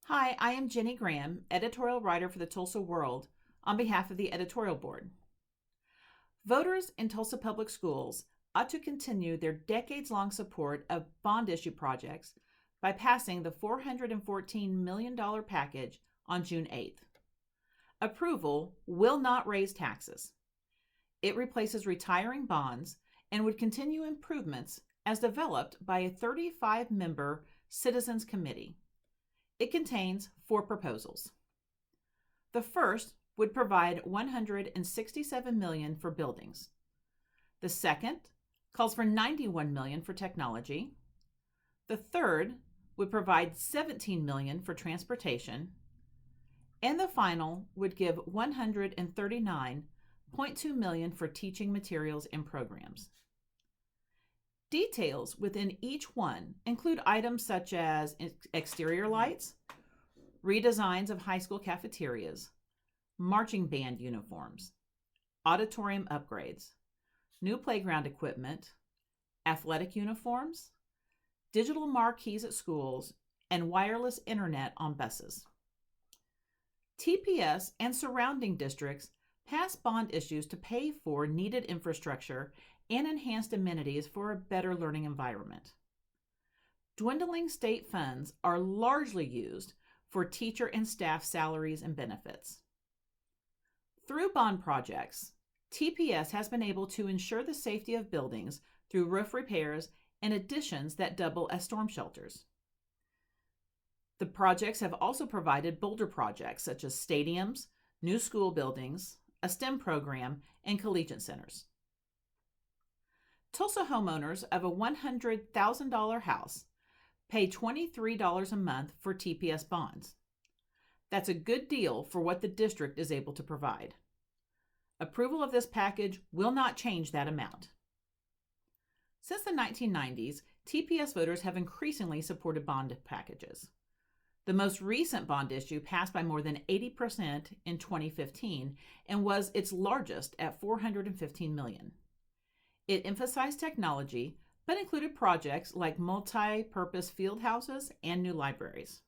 Hi, I am Jenny Graham, editorial writer for the Tulsa World, on behalf of the editorial board. Voters in Tulsa Public Schools ought to continue their decades-long support of bond issue projects by passing the $414 million package on June 8th. Approval will not raise taxes. It replaces retiring bonds and would continue improvements as developed by a 35-member Citizens Committee. It contains 4 proposals. The first would provide $167 million for buildings. The second calls for $91 million for technology. The third would provide $17 million for transportation. And the final would give $139.2 million for teaching materials and programs. Details within each one include items such as exterior lights, redesigns of high school cafeterias, marching band uniforms, auditorium upgrades, new playground equipment, athletic uniforms, digital marquees at schools, and wireless internet on buses. TPS and surrounding districts pass bond issues to pay for needed infrastructure and enhanced amenities for a better learning environment. Dwindling state funds are largely used for teacher and staff salaries and benefits. Through bond projects, TPS has been able to ensure the safety of buildings through roof repairs and additions that double as storm shelters. The projects have also provided bolder projects such as stadiums, new school buildings, a STEM program, and collegiate centers. Tulsa homeowners of a $100,000 house pay $23 a month for TPS bonds. That's a good deal for what the district is able to provide. Approval of this package will not change that amount. Since the 1990s, TPS voters have increasingly supported bond packages. The most recent bond issue passed by more than 80% in 2015 and was its largest at $415 million. It emphasized technology, but included projects like multi-purpose field houses and new libraries.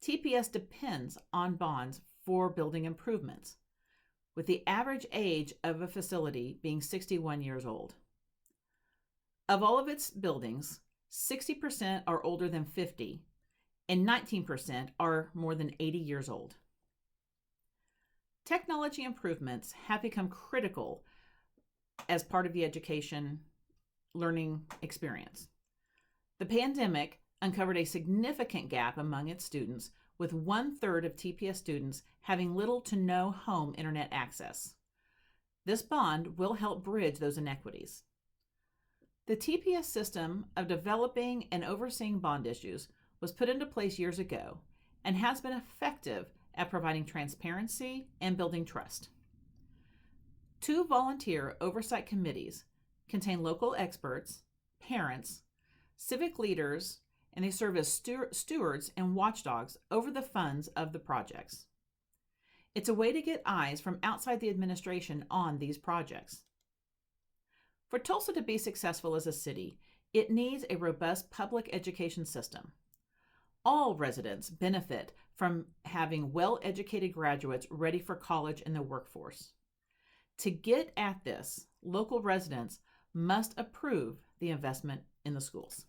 TPS depends on bonds for building improvements, with the average age of a facility being 61 years old. Of all of its buildings, 60% are older than 50, and 19% are more than 80 years old. Technology improvements have become critical as part of the education learning experience. The pandemic uncovered a significant gap among its students, with 1/3 of TPS students having little to no home internet access. This bond will help bridge those inequities. The TPS system of developing and overseeing bond issues was put into place years ago and has been effective at providing transparency and building trust. 2 volunteer oversight committees contain local experts, parents, civic leaders, and they serve as stewards and watchdogs over the funds of the projects. It's a way to get eyes from outside the administration on these projects. For Tulsa to be successful as a city, it needs a robust public education system. All residents benefit from having well-educated graduates ready for college and the workforce. To get at this, local residents must approve the investment in the schools.